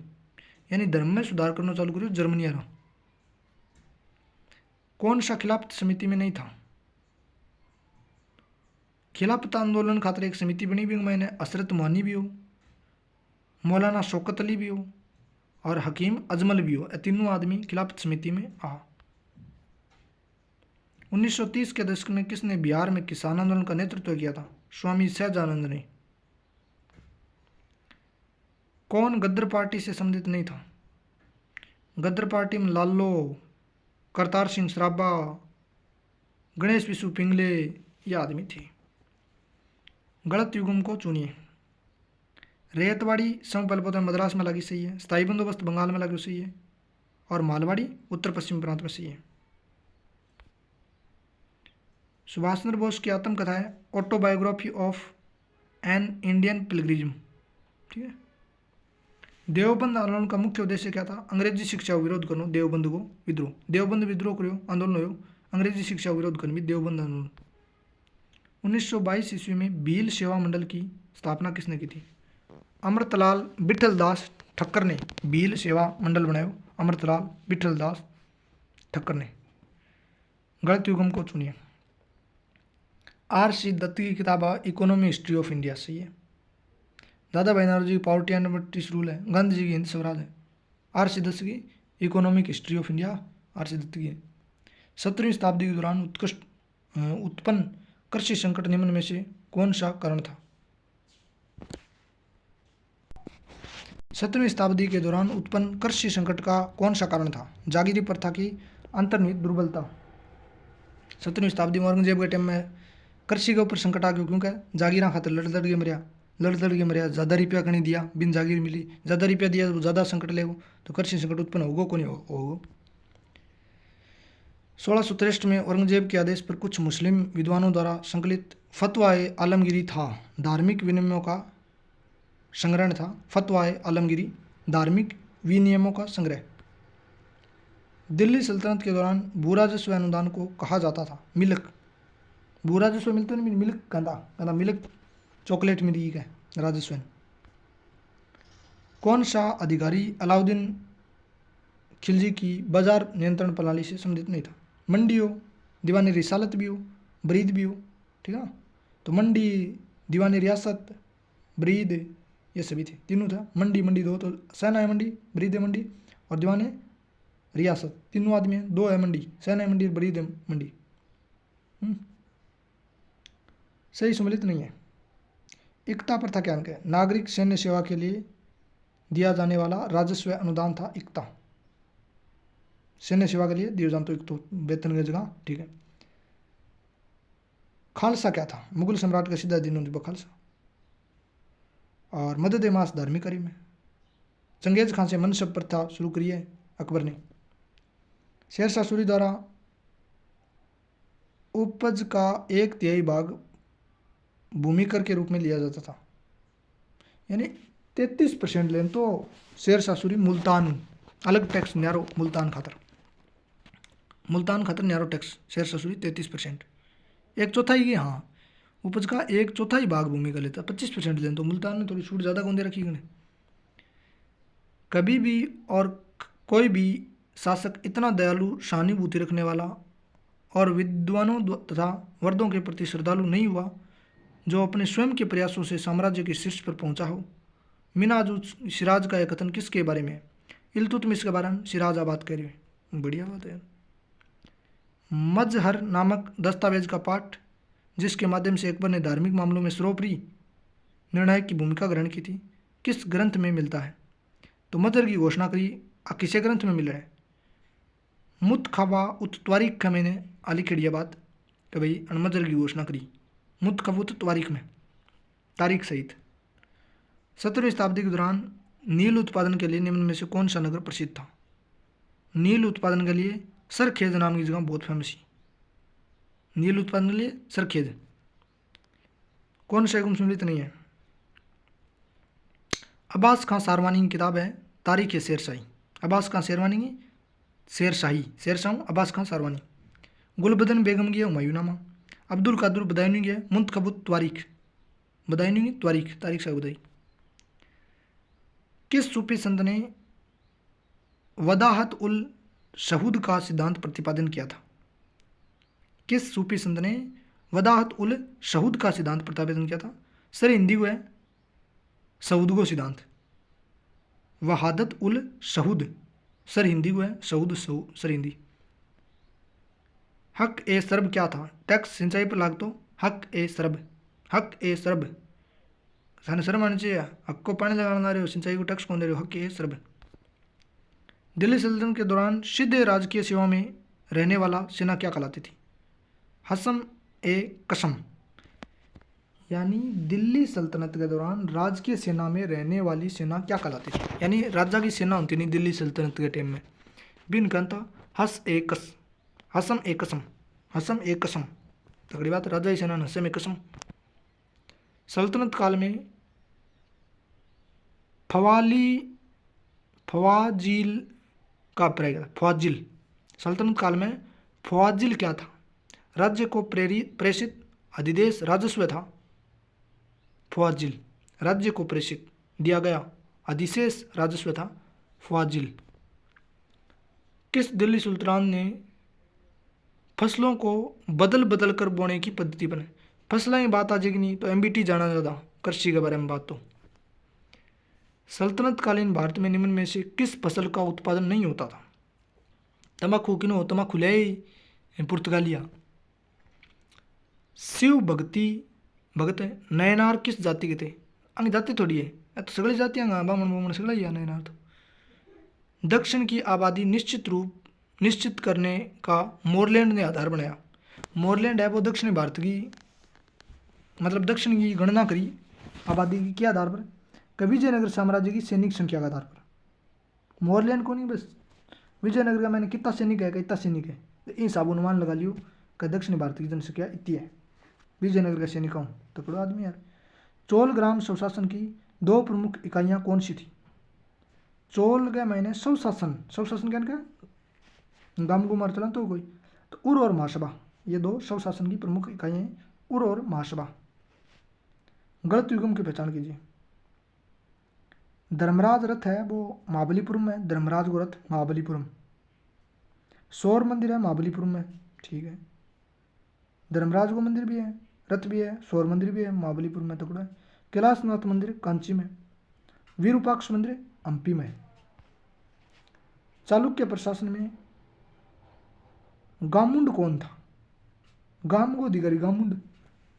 यानी धर्म में सुधार करना चालू करियो जर्मनी आ रहा। कौन सा खिलाफत समिति में नहीं था? खिलाफत आंदोलन खातिर एक समिति बनी भी, मैंने असरत मोहनी भी हो, मौलाना शौकत अली भी हो और हकीम अजमल भी हो, तीनों आदमी खिलाफत समिति में आ। 1930 के दशक में किसने बिहार में किसान आंदोलन का नेतृत्व किया था? स्वामी सहजानंद ने। कौन गद्र पार्टी से संबंधित नहीं था? गद्र पार्टी में लालो, करतार सिंह सराबा, गणेश विशु पिंगले ये आदमी थे। गलत युग्म को चुनिए। रेतवाड़ी समपलपत में मद्रास में लगी सही है, स्थायी बंदोबस्त बंगाल में लगी सही है और मालवाड़ी उत्तर पश्चिम प्रांत में सही है। सुभाष चंद्र बोस की आत्मकथा है ऑटोबायोग्राफी ऑफ एन इंडियन पिलग्रिज्म, ठीक है। देवबंद आंदोलन का मुख्य उद्देश्य क्या था? अंग्रेजी शिक्षा का विरोध करना, देवबंद को विद्रोह, देवबंद विद्रोह करो आंदोलन हो, अंग्रेजी शिक्षा का विरोध करनी, देवबंद आंदोलन। 1922 ईस्वी में भील सेवा मंडल की स्थापना किसने की थी? अमृतलाल विठलदास ठक्कर ने भील सेवा मंडल बनाया, अमृतलाल विठलदास ठक्कर ने। गलत युग्म को चुनिए। R.C. दत्त की किताब है इकोनॉमी हिस्ट्री ऑफ इंडिया, सही है। दादा भाई नौरोजी की पॉवर्टी एंड ब्रिटिश रूल है, गांधी जी की हिंद स्वराज है। R.C. दत्त की economic history of India, R.C. Dutt की है। 17वीं शताब्दी के दौरान उत्पन्न कृषि संकट निम्न में से कौन सा कारण था? 17वीं शताब्दी के दौरान उत्पन्न कृषि संकट का कौन सा कारण था? जागीरी प्रथा की अंतर्निहित दुर्बलता। 17वीं शताब्दी में औरंगजेब के टाइम में कृषि के ऊपर संकट आ गया, क्योंकि जागीरा खातर लड़ लड़ के मरिया, ज़्यादा रुपया कहीं दिया, बिन जागीर मिली, ज़्यादा रुपया दिया तो ज़्यादा संकट लेगो, तो कृषि संकट उत्पन्न होगो को नहीं होगो। 1663 में औरंगजेब के आदेश पर कुछ मुस्लिम विद्वानों द्वारा संकलित फतवा-ए आलमगीरी था धार्मिक विनियमों का संग्रहण था। फतवा-ए आलमगीरी धार्मिक विनियमों का संग्रह। दिल्ली सल्तनत के दौरान भू राजस्व अनुदान को कहा जाता था मिल्क। भू राजस्व मिलते नहीं मिल्क कहता मिल्क चॉकलेट मिली है राजस्व। कौन सा अधिकारी अलाउद्दीन खिलजी की बाजार नियंत्रण प्रणाली से संबंधित नहीं था? मंडी हो, दीवानी रिसालत भी हो, ब्रीद भी हो, ठीक है ना। तो मंडी, दीवानी रियासत, ब्रीद ये सभी थे, तीनों था। मंडी दो, तो सेना है मंडी, ब्रीद है मंडी और दीवाने रियासत, तीनों आदमी है, दो है मंडी, सेना है मंडी, ब्रीद है मंडी। सही सम्मिलित नहीं है। इकता प्रथा क्या है? नागरिक सैन्य सेवा के लिए दिया जाने वाला राजस्व अनुदान था इकता। सैन्य सेवा के लिए दिए जान तो एक तो वेतन की जगह, ठीक है। खालसा क्या था? मुगल सम्राट का सीधा दिन खालसा। और मदद मास धार्मिक कार्य में। चंगेज खान से मनसब प्रथा शुरू करी है अकबर ने। शेरशाह सूरी द्वारा उपज का 1/3 भाग भूमि कर के रूप में लिया जाता था, यानी 33% लेन तो शेरशाह सूरी मुल्तान अलग टैक्स न्यारो मुल्तान खातर न्यारो टैक्स शेरशाह सूरी 33%, 1/4 की। हाँ, उपज का 1/4 भाग भूमि का लेता, 25% लेन तो मुल्तान ने थोड़ी छूट ज़्यादा कौन दे रखी है। कभी भी और कोई भी शासक इतना दयालु, सहानुभूति रखने वाला और विद्वानों तथा वर्दों के प्रति श्रद्धालु नहीं हुआ जो अपने स्वयं के प्रयासों से साम्राज्य के शीर्ष पर पहुंचा हो। मिनाज सिराज का यह कथन किसके बारे में है? इल्तुतमिश के बारे में सिराज आबाद कह रही है। बढ़िया बात है। मजहर नामक दस्तावेज का पाठ जिसके माध्यम से अकबर ने धार्मिक मामलों में सर्वोपरि निर्णायक की भूमिका ग्रहण की थी, किस ग्रंथ में मिलता है? तो मजहर की घोषणा करी किसे ग्रंथ में मिल रहा है? मुत खबा उत त्वारिख का मैंने आली खड़िया बात कि भाई मजहर की घोषणा करी मुत खबुत त्वारिख में तारीख सहित। 17वीं शताब्दी के दौरान नील उत्पादन के लिए निम्न में से कौन सा नगर प्रसिद्ध था? नील उत्पादन के लिए सरखेज नाम की जगह बहुत फेमस है। नील उत्पादन के लिए सरखेज। कौन सा एवं सम्मिलित नहीं है? अब्बास खां सारवानी की किताब है तारीख शेरशाही। अब्बास खां शेरवानी की शेरशाह अब्बास खां सारवानी। गुलबदन बेगम की है हुमायूंनामा। अब्दुल कादर बदायूनी की है मुंतखबुत त्वारीख। बदायूनी की त्वारीख तारीख से बदाई। किस सूफी संत ने वदाहत उल शहूद का सिद्धांत प्रतिपादन किया था? किस सूफी संत ने वदाहत उल शहूद का सिद्धांत प्रतिपादन किया था? सर हिंदी को है शहूद को सिद्धांत। वहादत उल शहूद सर हिंदी को है शहूद सर हिंदी। हक ए सरब क्या था? टैक्स सिंचाई पर लाग तो हक ए सरब साने शर्म आनी चाहिए। हक को पानी लगाना रहे हो, सिंचाई को टैक्स कौन दे रहे हो? हक ए सरब। दिल्ली सल्तनत के दौरान सीधे राजकीय सेवा में रहने वाला सेना क्या कहलाती थी? हसम ए कसम। यानी दिल्ली सल्तनत के दौरान राजकीय सेना में रहने वाली सेना क्या कहलाती थी? यानी राजा की सेना होती नहीं दिल्ली सल्तनत के टाइम में। बिन कहता हसम ए कसम तगड़ी बात। राजा की सेना हसम ए कसम। सल्तनत काल में फवाजिल का प्रयोग फवाजिल। सल्तनत काल में फवाजिल क्या था? राज्य को प्रेषित अधिदेश राजस्व था। फवाजिल राज्य को प्रेषित दिया गया अधिशेष राजस्व था फवाजिल। किस दिल्ली सुल्तान ने फसलों को बदल कर बोने की पद्धति बनाई? फसलें की बात आ जाएगी नहीं तो एमबीटी जाना ज़्यादा कृषि के बारे में बात। तो सल्तनत कालीन भारत में निम्न में से किस फसल का उत्पादन नहीं होता था? तम्बाकू किनो तम्बाकू ले पुर्तगालिया। शिव भगत नयनार किस जाति के थे? अंग जाति थोड़ी है, तो सगली जातियाँ बामन सगला ही नयनार। तो दक्षिण की आबादी निश्चित करने का मोरलैंड ने आधार बनाया। मोरलैंड है वो दक्षिणी भारत की मतलब दक्षिण की गणना करी आबादी की क्या आधार पर? विजयनगर साम्राज्य की सैनिक संख्या के आधार पर। मोरलैंड को नहीं, बस विजयनगर का मैंने कितना सैनिक है इन हिसाब अनुमान लगा लियो कि दक्षिण भारत की जनसंख्या इतनी है। विजयनगर का सैनिक हूँ तकड़ो आदमी यार। चोल ग्राम स्वशासन की दो प्रमुख इकाइयाँ कौन सी थी? चोल के मैंने स्वशासन क्या गाम गुमार चला तो कोई तो उर और महासभा, ये दो स्वशासन की प्रमुख इकाइयाँ हैं, उर और महासभा। गलत युगम की पहचान कीजिए। धर्मराज रथ है वो महाबलीपुरम में, धर्मराज को रथ महाबलीपुरम। सौर मंदिर है महाबलीपुरम में, ठीक है। धर्मराज को मंदिर भी है, रथ भी है, सौर मंदिर भी है महाबलीपुरम में टुकड़ा है। कैलाशनाथ मंदिर कांची में, विरूपाक्ष मंदिर हम्पी में। चालुक्य प्रशासन में गामुंड कौन था? गाम को अधिकारी गामुंड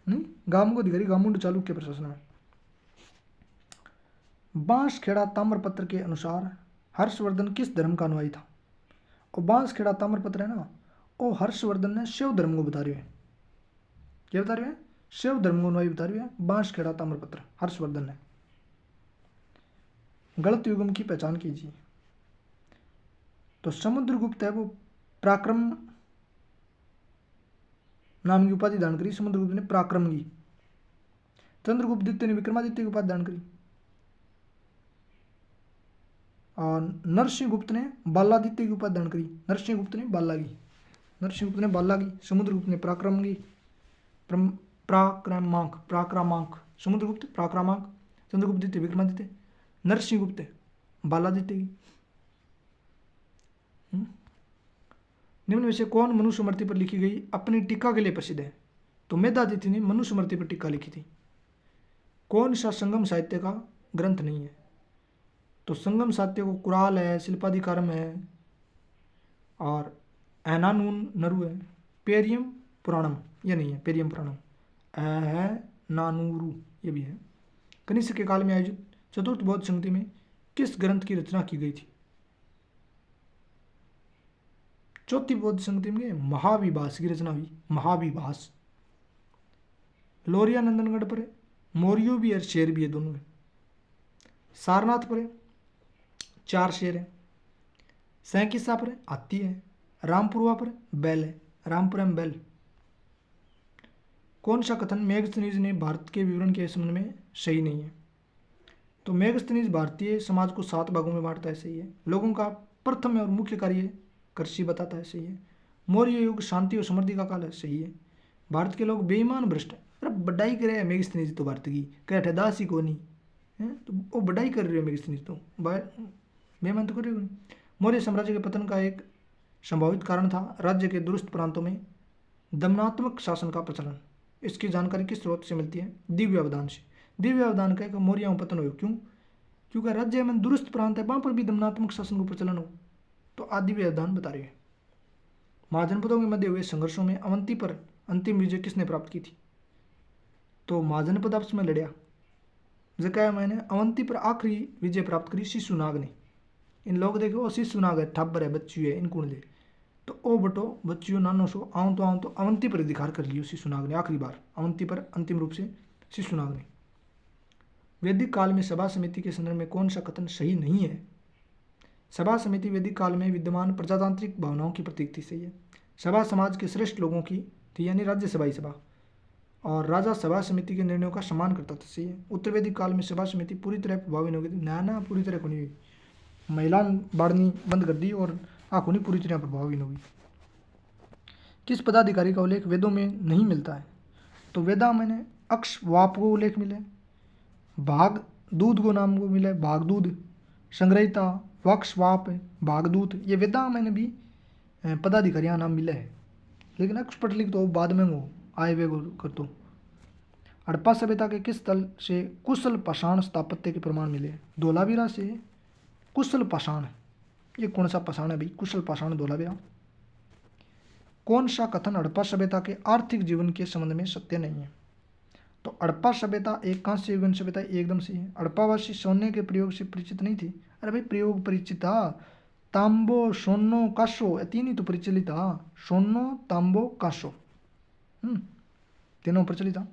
नहीं, गाम को अधिकारी गामुंड चालुक्य प्रशासन में। बांसखेड़ा ताम्रपत्र के अनुसार हर्षवर्धन किस धर्म का अनुयायी था? और बांसखेड़ा ताम्रपत्र है ना, वो हर्षवर्धन ने शिव धर्म को बता रहे हैं। क्या बता रहे हैं? शिव धर्म को अनुयायी बता रहे हैं बांसखेड़ा ताम्रपत्र हर्षवर्धन ने। गलत युगम की पहचान कीजिए। तो समुद्रगुप्त है वो पराक्रम नाम की उपाधि धारण करी, समुद्रगुप्त ने पराक्रम की। चंद्रगुप्त द्वितीय ने विक्रमादित्य की उपाधि धारण करी। और नरसिंहगुप्त ने बालादित्य की उपाधि धारण करी। नरसिंहगुप्त ने बाला की, समुद्रगुप्त ने पराक्रम की, पराक्रमांक, समुद्रगुप्त पराक्रमांक, चंद्रगुप्त द्वितीय विक्रमादित्य, नरसिंहगुप्त बालादित्य की। निम्न में से कौन मनुस्मृति पर लिखी गई अपनी टीका के लिए प्रसिद्ध है? तो मेधातिथि ने मनुस्मृति पर टीका लिखी थी। कौन सा संगम साहित्य का ग्रंथ नहीं है? तो संगम साहित्य को कुराल है, शिल्पाधिकारम है और ऐनानून नरु है। पेरियम पुराणम ये नहीं है, पेरियम पुराणम है, नानूरू ये भी है। कनिष्क के काल में आयोजित चतुर्थ बौद्ध संगति में किस ग्रंथ की रचना की गई थी? चौथी बौद्ध संगति में महाविभास की रचना हुई, महाविभास। लोरिया नंदनगढ़ पर है, मोरियो भी है, शेर भी है दोनों में। सारनाथ पर है, 4 शेर है। सैंकिसा पर हाथी है, रामपुरवा पर बैल है, रामपुरम बैल। कौन सा कथन मेगस्थनीज ने भारत के विवरण के संबंध में सही नहीं है? तो मेगस्थनीज भारतीय समाज को 7 भागों में बांटता है, सही है। लोगों का प्रथम और मुख्य कार्य कृषि बताता है, सही है। मौर्य युग शांति और समृद्धि का काल है, सही है। भारत के लोग बेईमान भ्रष्ट है, अरे बढ़ाई करे है मेगस्थनीज तो भारत की, कह ठेदास ही को नहीं है, तो वो बढ़ाई कर रहे हो मेगस्थनीज तो बेईमान तो कर रहे हो। मौर्य साम्राज्य के पतन का एक संभावित कारण था राज्य के दूरस्थ प्रांतों में दमनात्मक शासन का प्रचलन। इसकी जानकारी किस स्रोत से मिलती है? दिव्य अवदान से। दिव्य अवदान का मौर्य में पतन हो, क्यों? क्योंकि राज्य में दूरस्थ प्रांत है, वहां पर भी दमनात्मक शासन को प्रचलन हो, तो आदि अवदान बता रहे हैं। महाजनपदों के मध्य हुए संघर्षों में अवंती पर अंतिम विजय किसने प्राप्त की थी? तो महाजनपद आपस में लड़िया, जगह मैंने अवंती पर आखिरी विजय प्राप्त करी शिशुनाग ने। इन लोग देखो शिशुनाग है, ठब्बर है, बच्ची है, इन कुण ले तो ओ बटो बच्चियों नानो सो आऊँ तो अवंती पर अधिकार कर लियो शिशुनाग ने, आखिरी बार अवंती पर अंतिम रूप से शिशुनाग ने। वैदिक काल में सभा समिति के संदर्भ में कौन सा कथन सही नहीं है? सभा समिति वैदिक काल में विद्यमान प्रजातांत्रिक भावनाओं की प्रतीक थी, सही है। सभा समाज के श्रेष्ठ लोगों की थी, यानी राज्यसभा ही सभा, और राजा सभा समिति के निर्णयों का सम्मान करता था, सही है। उत्तर वैदिक काल में सभा समिति पूरी तरह प्रभावी नहीं हो गई थी, ना पूरी तरह को नहीं हुई, महिला बाढ़नी बंद कर दी और आंखों नहीं पूरी तरह प्रभावी नहीं हुई। किस पदाधिकारी का उल्लेख वेदों में नहीं मिलता है? तो वेदा मैंने अक्ष वाप को उल्लेख मिले, भाग दूध को नाम को मिले, भागदूध, संग्रहिता, वक्ष वाप, भागदूत, ये वेदा मैंने भी पदाधिकारियों नाम मिले है, लेकिन अक्षपट लिख तो बाद में वो आए वे कर तो। हड़प्पा सभ्यता के किस स्थल से कुशल पाषाण स्थापत्य के प्रमाण मिले? धोलावीरा से कुशल पाषाण, ये कौन सा पाषाण है भाई? कुशल पाषाण धोलावीरा। कौन सा कथन हड़प्पा सभ्यता के आर्थिक जीवन के संबंध में सत्य नहीं है? तो हड़प्पा सभ्यता एक कांस्य युगीन सभ्यता एकदम सही है। हड़प्पावासी सोने के प्रयोग से परिचित नहीं थी। अरे भाई प्रयोग परिचित था, तांबो सोनो कासो, तीन ही तो प्रचलित था, सोनो तांबो कासो, तीनों प्रचलित था।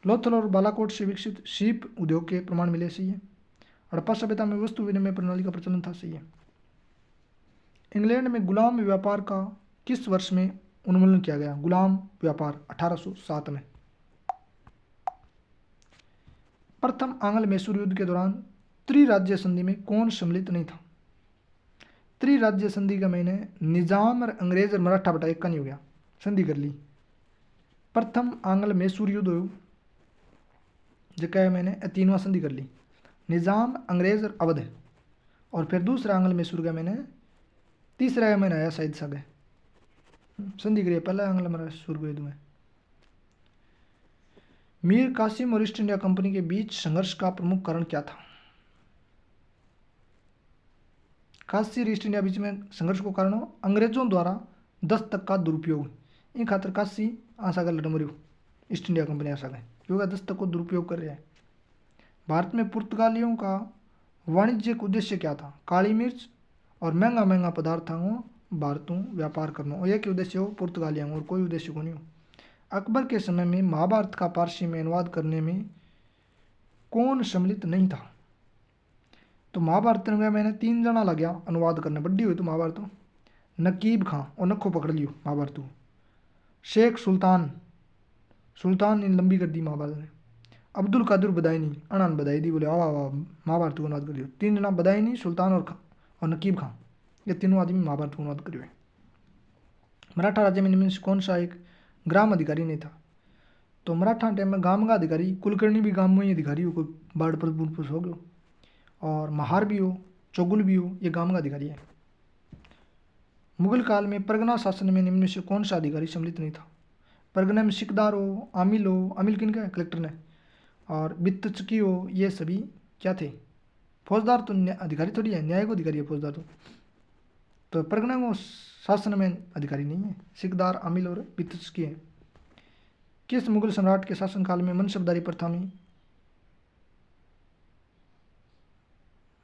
लोथल और बालाकोट से विकसित शिप उद्योग के प्रमाण मिले, सही है। हड़प्पा सभ्यता में वस्तु विनिमय प्रणाली का प्रचलन था, सही है। इंग्लैंड में गुलाम व्यापार का किस वर्ष में उन्मूलन किया गया? गुलाम व्यापार 1807 में। प्रथम आंग्ल मैसूर युद्ध के दौरान त्रिराज्य संधि में कौन सम्मिलित नहीं था? त्रिराज्य संधि का मैंने निजाम और अंग्रेज और मराठा बटा एक का नहीं हो गया, संधि कर ली। प्रथम आंग्ल मैसूर युद्ध हो जगह मैंने तीनवा संधि कर ली, निजाम अंग्रेज और अवध। और फिर दूसरा आंग्ल मैसूर का मैंने तीसरा का मैंने आया शायद सगे संधि करिए पहला आंग्ल मैसूर युद्ध में। मीर कासिम और ईस्ट इंडिया कंपनी के बीच संघर्ष का प्रमुख कारण क्या था? काशी और ईस्ट इंडिया बीच में संघर्ष को कारण अंग्रेजों द्वारा दस्तक का दुरुपयोग। इन खातर काशी आशा का लड़ मरियो ईस्ट इंडिया कंपनी आशा का क्योंकि दस्तक को दुरुपयोग कर रहा है। भारत में पुर्तगालियों का वाणिज्यिक उद्देश्य क्या था? काली मिर्च और महंगा महंगा पदार्थों को भारतों व्यापार करना, और एक उद्देश्य हो पुर्तगालियों और कोई उद्देश्य को नहीं हो। अकबर के समय में महाभारत का पारसी में अनुवाद करने में कौन सम्मिलित नहीं था? तो महाभारत में मैंने 3 जना लग गया अनुवाद करने, बड्डी हुई तो महाभारत नकीब खां और नखो पकड़ लियो महाभारत, शेख सुल्तान ने लंबी कर दी महाभारत ने, अब्दुल कादिर बदायनी अनान बधाई दी, बोले आवा आवा महाभारत को अनुवाद कर दियो। 3 जना बदायनी, सुल्तान और नकीब खां, ये तीनों आदमी महाभारत को अनुवाद करियो। मराठा राज्य में निम्न से कौन सा एक ग्राम अधिकारी नहीं था? तो मराठा टाइम में गांव का अधिकारी, कुलकर्णी भी गांव में ही अधिकारी हो, कोई बाढ़ पर हो गयो, और महार भी हो, चौगुल भी हो, ये गांव का अधिकारी है। मुगल काल में परगना शासन में निम्न से कौन सा अधिकारी सम्मिलित नहीं था? परगना में सिकदार हो, आमिल किन का कलेक्टर ने, और बित्तचकी हो, ये सभी क्या थे? फौजदार तो अधिकारी थोड़ी है, न्यायिक अधिकारी है फौजदार तो परगना को शासन में अधिकारी नहीं है, सिकदार, आमिल और बित्तचकी है। किस मुगल सम्राट के शासनकाल में मनसबदारी प्रथा में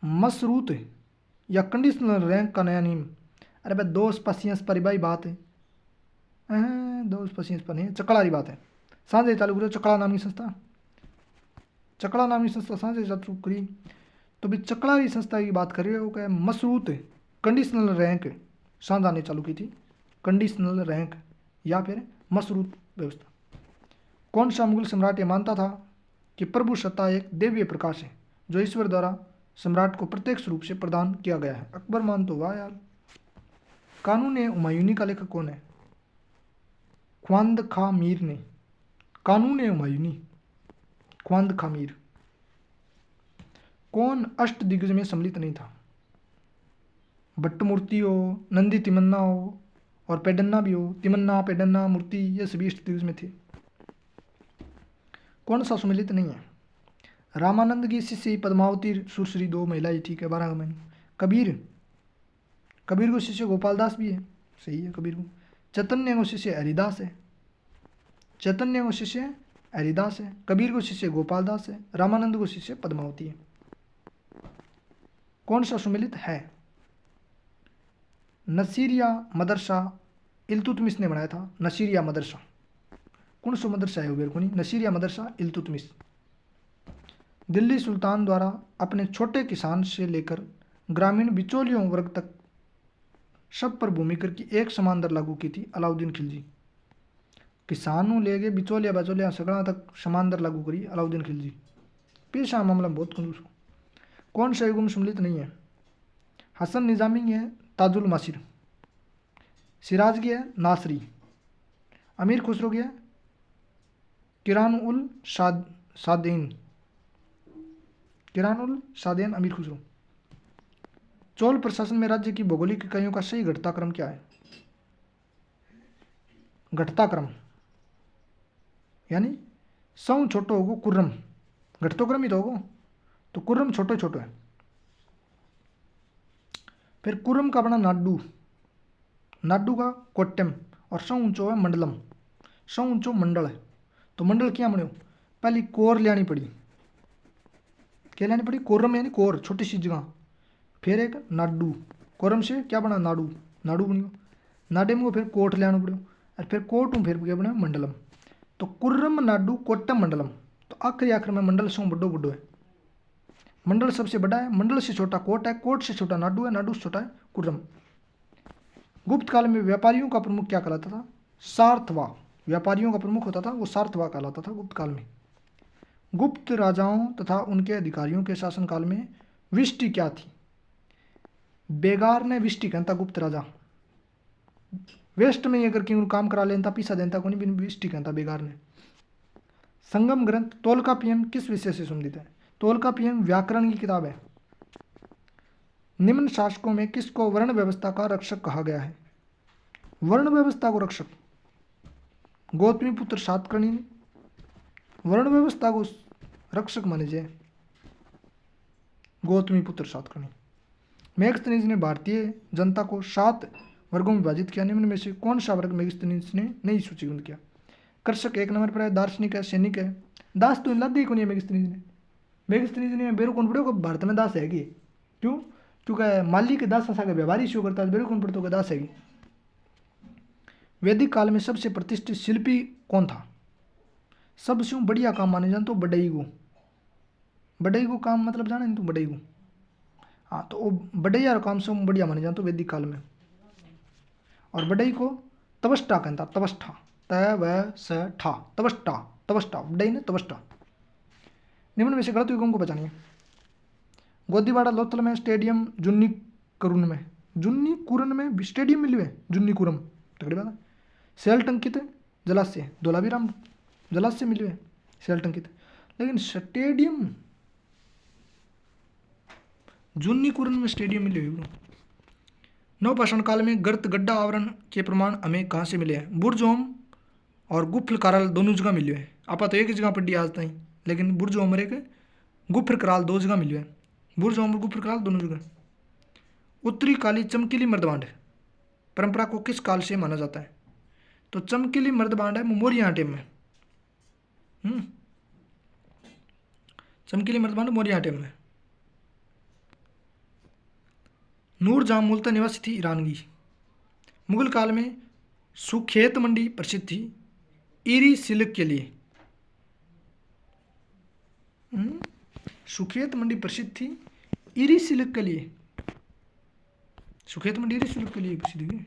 मशरूत या कंडीशनल रैंक का नया नियम? अरे भाई दोष पसियंस पर भाई बात है, दोष पसियंस पर नहीं, चकड़ा की बात है। सांझे चालू करो चकड़ा नाम की संस्था, चकड़ा नाम की संस्था सांझे चालू करी, तो भी चकड़ा की संस्था की बात कर रहे हो क्या? मशरूत कंडीशनल रैंक सांझा ने चालू की थी, कंडीशनल रैंक या फिर मशरूत व्यवस्था। कौन सा मुगल सम्राट ये मानता था कि प्रभु सत्ता एक दैवीय प्रकाश है जो ईश्वर द्वारा सम्राट को प्रत्यक्ष रूप से प्रदान किया गया है? अकबर मान तो वाह यार। कानून हुमायूनी का लेखक कौन है? ख्वांद खा मीर ने। कानून हुमायूनी, ख्वांद खा मीर। कौन अष्ट दिग्गज में सम्मिलित नहीं था? भट्ट मूर्ति हो, नंदी तिमन्ना हो, और पेडन्ना भी हो, तिमन्ना पेडन्ना मूर्ति, ये सभी अष्ट दिग्गज में थे। कौन सा सम्मिलित नहीं है? रामानंद की शिष्य पद्मावती, सुरश्री, 2 महिलाएं, ठीक है 12 महीने। कबीर को शिष्य गोपाल दास भी है, सही है कबीर को। चैतन्य को शिष्य हरिदास है, चैतन्य को शिष्य हरिदास है, कबीर को शिष्य गोपाल दास है, रामानंद को शिष्य पद्मावती है। कौन सा सम्मिलित है? नसीरिया मदरसा इल्तुतमिश ने बनाया था, नसीरिया मदरसा। कौन सा मदरसा है उबेर को नहीं? नसीरिया मदरसा इल्तुतमिश। दिल्ली सुल्तान द्वारा अपने छोटे किसान से लेकर ग्रामीण बिचौलियों वर्ग तक सब पर भूमि कर की एक समान दर लागू की थी अलाउद्दीन खिलजी। किसानों ले गए बिचौलिया बचौलिया सगड़ा तक समान दर लागू करी अलाउद्दीन खिलजी। पेशा मामला बहुत कंजूस हो। कौन सा युग में सम्मिलित नहीं है? हसन निजामी है ताजुल मासिर, सिराज की है नासरी, अमीर खुसरो की है किरान उल सादेन अमीर खुसरो। चोल प्रशासन में राज्य की भौगोलिक इकाइयों का सही घटता क्रम क्या है? घटता क्रम यानी सौ छोटो होगो कुर्रम, घटतो क्रम ही तो होगो, तो कुर्रम छोटो छोटो है। फिर कुर्रम का बना नाडू, नाडू का कोट्टम, और सौ ऊंचो है मंडलम, सौ ऊंचो मंडल है। तो मंडल क्या बनो? पहली कोर लियानी पड़ी, क्या लेनी पड़ी? कोरम यानी कोर, छोटी सी जगह। फिर एक नाडू, कोरम से क्या बना? नाडू, नाडू बनियो। नाडे में फिर कोट लियानो पड़ो, और फिर कोट में फिर क्या बना? मंडलम। तो कुर्रम नाडू कोट्टम मंडलम। तो आखिरी आखिर में मंडल सौ बड्डो बड्डो है। मंडल सबसे बड़ा है, मंडल से छोटा कोट है, कोट से छोटा नाडू है, नाडू से छोटा है कुर्रम। गुप्त काल में व्यापारियों का प्रमुख क्या कहलाता था? सार्थवा। व्यापारियों का प्रमुख होता था वो सार्थवा कहलाता था गुप्त काल में। गुप्त राजाओं तथा उनके अधिकारियों के शासनकाल में विष्टि क्या थी? बेगार ने विष्टि कहता गुप्त राजा। वेस्ट में अगर क्यों काम करा लेता पीसा देता को नहीं विष्टि कहता बेगार ने। संगम ग्रंथ तोलकापियम किस विषय से संबंधित है? तोलकापियम व्याकरण की किताब है। निम्न शासकों में किसको वर्ण व्यवस्था का रक्षक कहा गया है? वर्ण व्यवस्था को रक्षक गौतमी पुत्र सातकर्णी वर्ण व्यवस्था को रक्षक माने जाए गौतमी पुत्र सातकर्णी। मेगस्थनीज ने भारतीय जनता को 7 वर्गों में विभाजित किया। निम्न में से कौन सा वर्ग मेगस्थनीज ने नहीं सूचीबद्ध किया? कृषक 1 नंबर पर है, दार्शनिक है, सैनिक है। दास तो लग गई को नहीं मेगस्थनीज ने। मेगस्थनीज ने बेरो कौन पड़े भारत में दास हैगी। क्यों? क्योंकि माली के दास के व्यवहारी शो करता है बेरो कौन पड़ता दास हैगी। वैदिक काल में सबसे प्रतिष्ठित शिल्पी कौन था? सबसे बढ़िया काम माने जान तो बडईगु। बडईगु काम मतलब जाने नहीं तो बडईगु। हाँ तो वो बढ़ैया काम से बढ़िया माने जाते वैदिक काल में। और बढ़ई को तवष्टा कहता तवष्टा तवष्टा तवष्टा तवष्टा बढ़ई ने तवष्टा। निम्न में से गलत युगों को पहचानिए। गोदीवाड़ा लोथल में स्टेडियम जुन्नी कुरन में स्टेडियम मिले जुन्नी कुरम तगड़ी बात है। सेल टंकित जलाशय धोलावीराम जलाशय मिले सेल टंकित लेकिन स्टेडियम जुन्नी कुरन में स्टेडियम मिले हुए। नवपाषाण काल में गर्त गड्ढा आवरण के प्रमाण हमें कहाँ से मिले हैं? बुर्जोम और गुफल कराल दोनों जगह मिले हैं। आप तो एक ही जगह पढ़ी आज तक लेकिन बुर्जोम और एक गुफर कराल 2 जगह मिले हैं। बुर्जोम और गुफर कराल दोनों जगह। उत्तरी काली चमकीली मर्दबांड परंपरा को किस काल से माना जाता है? तो चमकीली मर्दबांड है मौर्य टाइम में। चमकीली मर्दबांड मौर्य टाइम में। नूरजहां मूलतः निवासी थी ईरानगी। मुगल काल में सुखेत मंडी प्रसिद्ध थी ईरी सिल्क के लिए। सुखेत मंडी प्रसिद्ध थी ईरी सिल्क के लिए। सुखेत मंडी ईरी सिल्क के लिए प्रसिद्ध हुई।